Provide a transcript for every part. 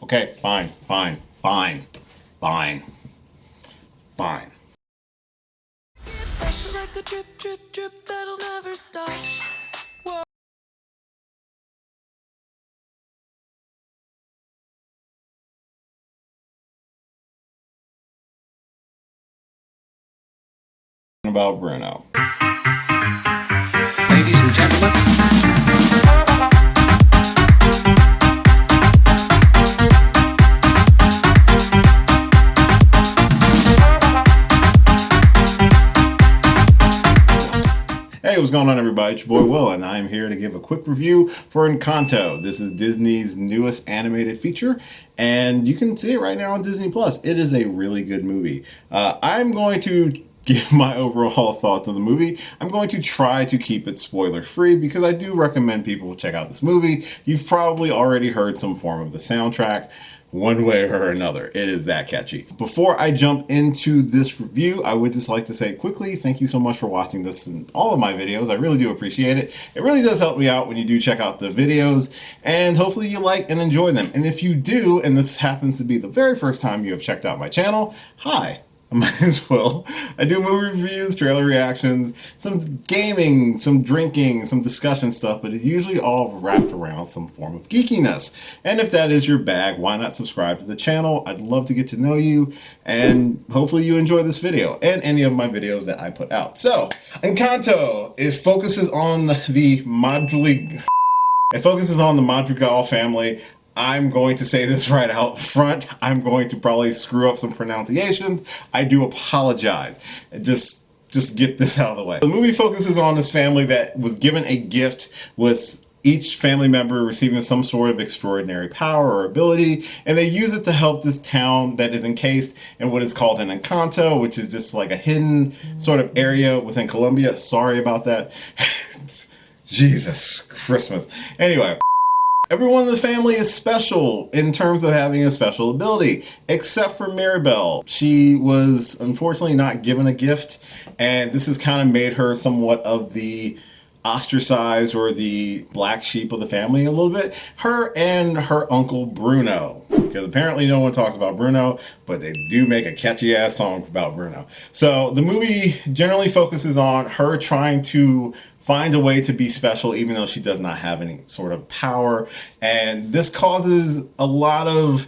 Okay, fine. Fresh like a drip, drip, drip that'll never stop. About Bruno. Ladies and gentlemen. Hey, what's going on, everybody? It's your boy Will, and I'm here to give a quick review for Encanto. This is Disney's newest animated feature, and you can see it right now on Disney Plus. It is a really good movie. I'm going to give my overall thoughts on the movie. I'm going to try to keep it spoiler free because I do recommend people check out this movie. You've probably already heard some form of the soundtrack one way or another. It is that catchy. Before I jump into this review, I would just like to say quickly, thank you so much for watching this and all of my videos. I really do appreciate it. It really does help me out when you do check out the videos, and hopefully you like and enjoy them. And if you do, and this happens to be the very first time you have checked out my channel, hi. My name is Will. I do movie reviews, trailer reactions, some gaming, some drinking, some discussion stuff, but it's usually all wrapped around some form of geekiness. And if that is your bag, why not subscribe to the channel? I'd love to get to know you, and hopefully you enjoy this video and any of my videos that I put out. So, Encanto focuses on the Madrigal family. I'm going to say this right out front. I'm going to probably screw up some pronunciations. I do apologize. Just get this out of the way. The movie focuses on this family that was given a gift, with each family member receiving some sort of extraordinary power or ability, and they use it to help this town that is encased in what is called an Encanto, which is just like a hidden sort of area within Colombia. Sorry about that. Jesus Christmas. Anyway. Everyone in the family is special in terms of having a special ability, except for Mirabel. She was unfortunately not given a gift, and this has kind of made her somewhat of the ostracized or the black sheep of the family a little bit. Her and her uncle Bruno, because apparently no one talks about Bruno, but they do make a catchy ass song about Bruno. So the movie generally focuses on her trying to find a way to be special even though she does not have any sort of power, and this causes a lot of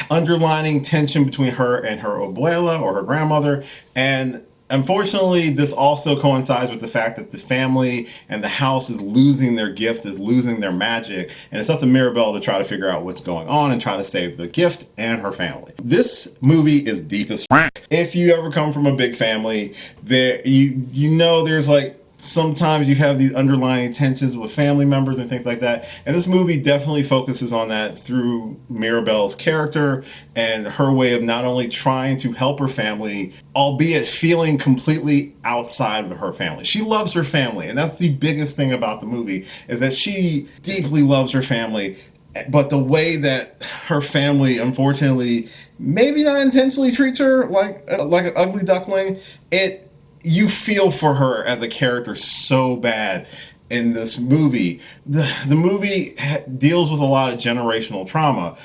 underlining tension between her and her abuela, or her grandmother. And unfortunately, this also coincides with the fact that the family and the house is losing their gift, is losing their magic, and it's up to Mirabel to try to figure out what's going on and try to save the gift and her family. This movie is deep as f***. If you ever come from a big family, you know there's like, sometimes you have these underlying tensions with family members and things like that. And this movie definitely focuses on that through Mirabel's character and her way of not only trying to help her family, albeit feeling completely outside of her family. She loves her family, and that's the biggest thing about the movie, is that she deeply loves her family. But the way that her family, unfortunately, maybe not intentionally treats her like an ugly duckling, you feel for her as a character so bad in this movie. The movie deals with a lot of generational trauma,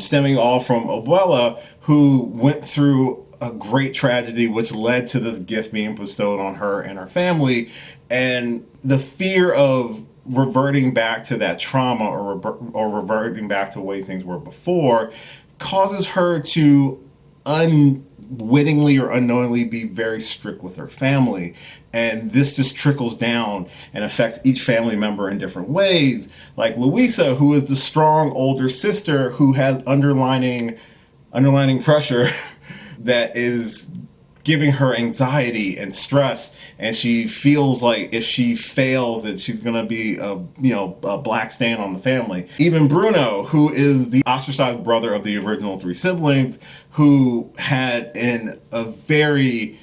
stemming all from Abuela, who went through a great tragedy which led to this gift being bestowed on her and her family, and the fear of reverting back to that trauma or reverting back to the way things were before causes her to unwittingly or unknowingly be very strict with her family. And this just trickles down and affects each family member in different ways. Like Luisa, who is the strong older sister who has underlining pressure that is giving her anxiety and stress, and she feels like if she fails that she's gonna be a black stain on the family. Even Bruno, who is the ostracized brother of the original three siblings, who had a very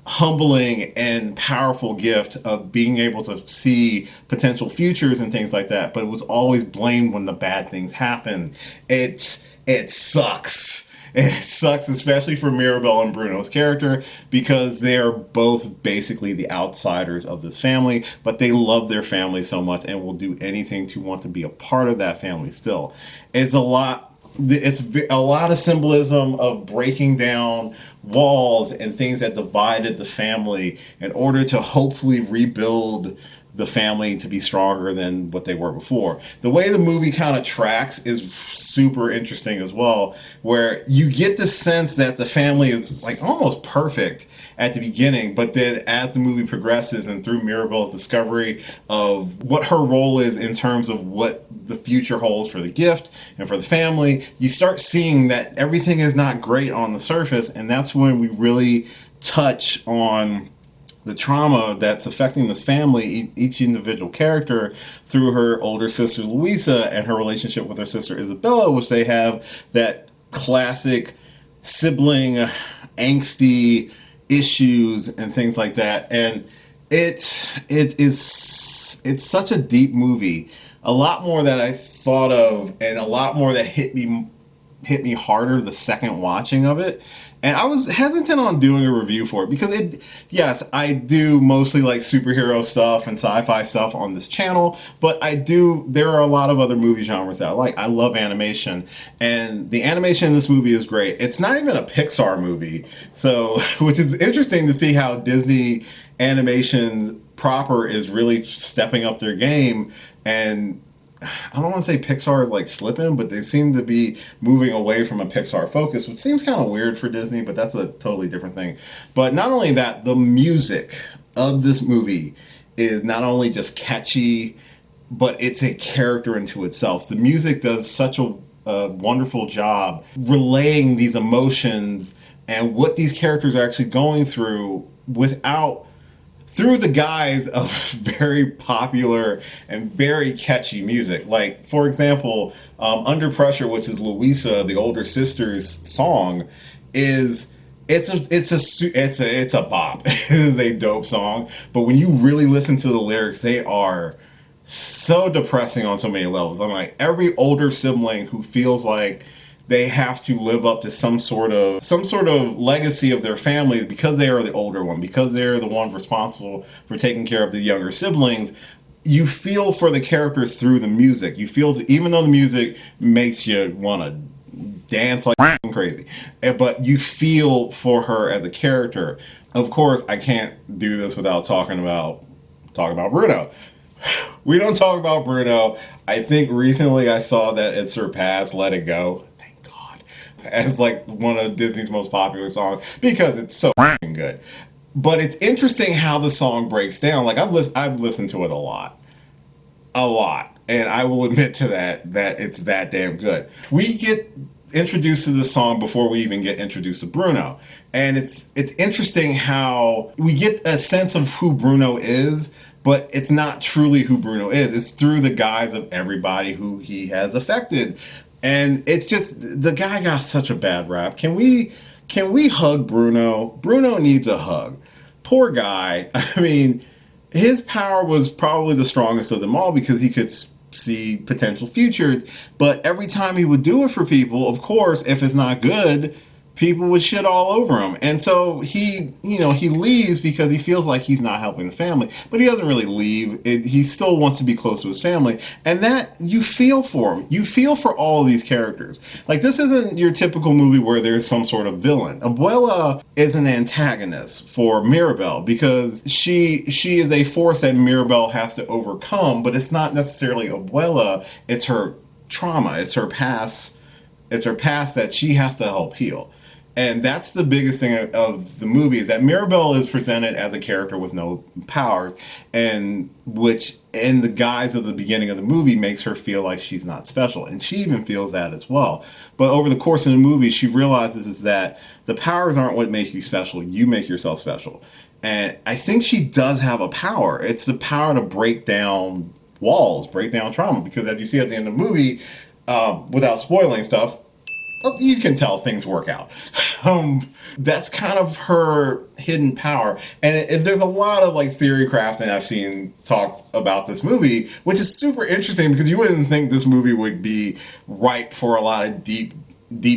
humbling and powerful gift of being able to see potential futures and things like that, but it was always blamed when the bad things happened. It sucks. It sucks, especially for Mirabel and Bruno's character, because they're both basically the outsiders of this family, but they love their family so much and will do anything to want to be a part of that family still. It's a lot a lot of symbolism of breaking down walls and things that divided the family in order to hopefully rebuild the family to be stronger than what they were before. The way the movie kind of tracks is super interesting as well, where you get the sense that the family is like almost perfect at the beginning, but then as the movie progresses and through Mirabel's discovery of what her role is in terms of what the future holds for the gift and for the family, you start seeing that everything is not great on the surface, and that's when we really touch on the trauma that's affecting this family, each individual character, through her older sister Louisa and her relationship with her sister Isabella, which they have that classic sibling angsty issues and things like that. And it's such a deep movie, a lot more that I thought of, and a lot more that hit me harder the second watching of it. And I was hesitant on doing a review for it because yes, I do mostly like superhero stuff and sci-fi stuff on this channel, but there are a lot of other movie genres that I like. I love animation, and the animation in this movie is great. It's not even a Pixar movie, so, which is interesting to see how Disney animation proper is really stepping up their game. And I don't want to say Pixar is like slipping, but they seem to be moving away from a Pixar focus, which seems kind of weird for Disney, but that's a totally different thing. But not only that, the music of this movie is not only just catchy, but it's a character into itself. The music does such a wonderful job relaying these emotions and what these characters are actually going through through the guise of very popular and very catchy music. Like, for example, Under Pressure, which is Louisa, the older sister's song, it's a bop. It is a dope song. But when you really listen to the lyrics, they are so depressing on so many levels. I'm like, every older sibling who feels like they have to live up to some sort of legacy of their family because they are the older one, because they're the one responsible for taking care of the younger siblings. You feel for the character through the music. You feel, even though the music makes you want to dance like crazy, but you feel for her as a character. Of course, I can't do this without talking about Bruno. We don't talk about Bruno. I think recently I saw that it surpassed Let It Go as like one of Disney's most popular songs because it's so good. But it's interesting how the song breaks down. Like, I've listened to it a lot, and I will admit to that it's that damn good. We get introduced to the song before we even get introduced to Bruno, and it's interesting how we get a sense of who Bruno is, but it's not truly who Bruno is. It's through the guise of everybody who he has affected. And it's just, the guy got such a bad rap. Can we hug Bruno? Bruno needs a hug. Poor guy. I mean, his power was probably the strongest of them all because he could see potential futures. But every time he would do it for people, of course, if it's not good, people would shit all over him. And so he leaves because he feels like he's not helping the family. But he doesn't really leave. He still wants to be close to his family. And that, you feel for him. You feel for all of these characters. Like, this isn't your typical movie where there's some sort of villain. Abuela is an antagonist for Mirabel because she is a force that Mirabel has to overcome, but it's not necessarily Abuela. It's her trauma. It's her past. It's her past that she has to help heal. And that's the biggest thing of the movie, is that Mirabel is presented as a character with no powers, and which in the guise of the beginning of the movie makes her feel like she's not special. And she even feels that as well. But over the course of the movie, she realizes is that the powers aren't what make you special. You make yourself special. And I think she does have a power. It's the power to break down walls, break down trauma. Because as you see at the end of the movie, without spoiling stuff, you can tell things work out. That's kind of her hidden power. And there's a lot of like theory crafting I've seen talked about this movie, which is super interesting because you wouldn't think this movie would be ripe for a lot of deep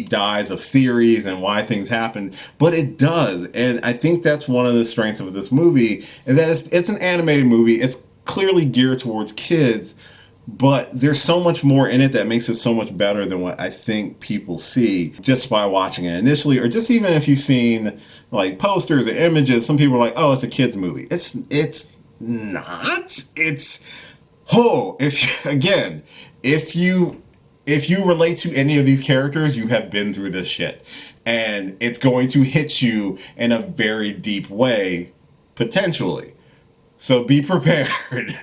dives of theories and why things happen, but it does. And I think that's one of the strengths of this movie, is that it's an animated movie. It's clearly geared towards kids, but there's so much more in it that makes it so much better than what I think people see just by watching it initially, or just even if you've seen like posters or images. Some people are like, oh, it's a kid's movie. It's not. It's if you relate to any of these characters, you have been through this shit, and it's going to hit you in a very deep way, potentially. So be prepared.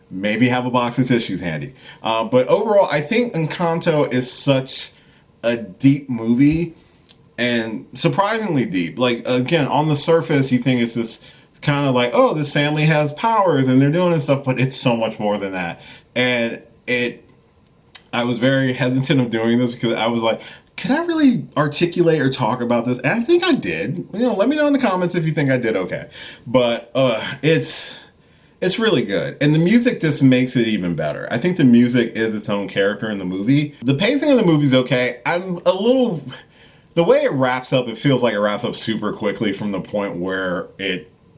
Maybe have a box of tissues handy. But overall, I think Encanto is such a deep movie, and surprisingly deep. Like, again, on the surface, you think it's this kind of like, oh, this family has powers and they're doing this stuff, but it's so much more than that. And I was very hesitant of doing this because I was like, could I really articulate or talk about this? And I think I did. Let me know in the comments if you think I did okay. But it's really good. And the music just makes it even better. I think the music is its own character in the movie. The pacing of the movie is okay. The way it wraps up, it feels like it wraps up super quickly from the point where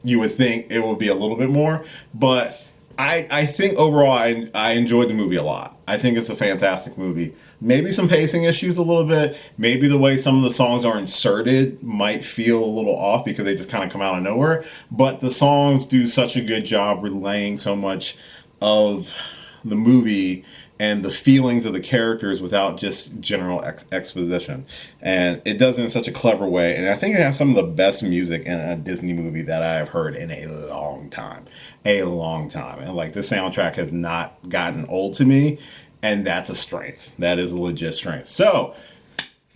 you would think it would be a little bit more. But I think overall I enjoyed the movie a lot. I think it's a fantastic movie. Maybe some pacing issues a little bit. Maybe the way some of the songs are inserted might feel a little off because they just kind of come out of nowhere. But the songs do such a good job relaying so much of the movie and the feelings of the characters without just general exposition. And it does it in such a clever way. And I think it has some of the best music in a Disney movie that I have heard in a long time. And like, this soundtrack has not gotten old to me. And that's a strength. That is a legit strength. So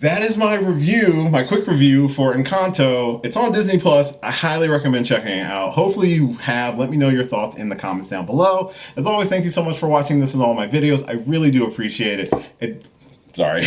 that is my review, my quick review for Encanto. It's on Disney Plus. I highly recommend checking it out. Hopefully you have. Let me know your thoughts in the comments down below. As always, thank you so much for watching this and all my videos. I really do appreciate it. Sorry.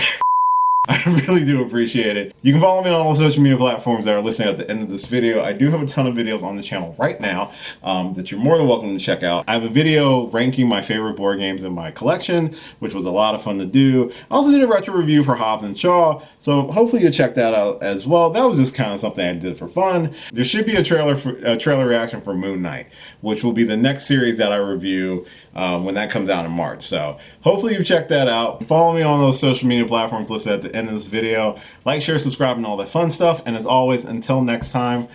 I really do appreciate it. You can follow me on all the social media platforms that are listed at the end of this video. I do have a ton of videos on the channel right now that you're more than welcome to check out. I have a video ranking my favorite board games in my collection, which was a lot of fun to do. I also did a retro review for Hobbs and Shaw, so hopefully you'll check that out as well. That was just kind of something I did for fun. There should be a trailer reaction for Moon Knight, which will be the next series that I review when that comes out in March. So hopefully you've checked that out. Follow me on those social media platforms listed at the end of this video. Like, share, subscribe, and all that fun stuff. And as always, until next time,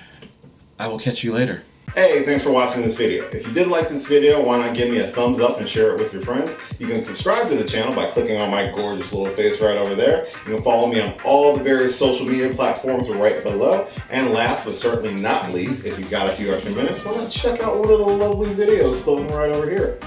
I will catch you later. Hey, thanks for watching this video. If you did like this video, why not give me a thumbs up and share it with your friends? You can subscribe to the channel by clicking on my gorgeous little face right over there. You can follow me on all the various social media platforms right below. And last but certainly not least, if you've got a few extra minutes, why not check out one of the lovely videos floating right over here.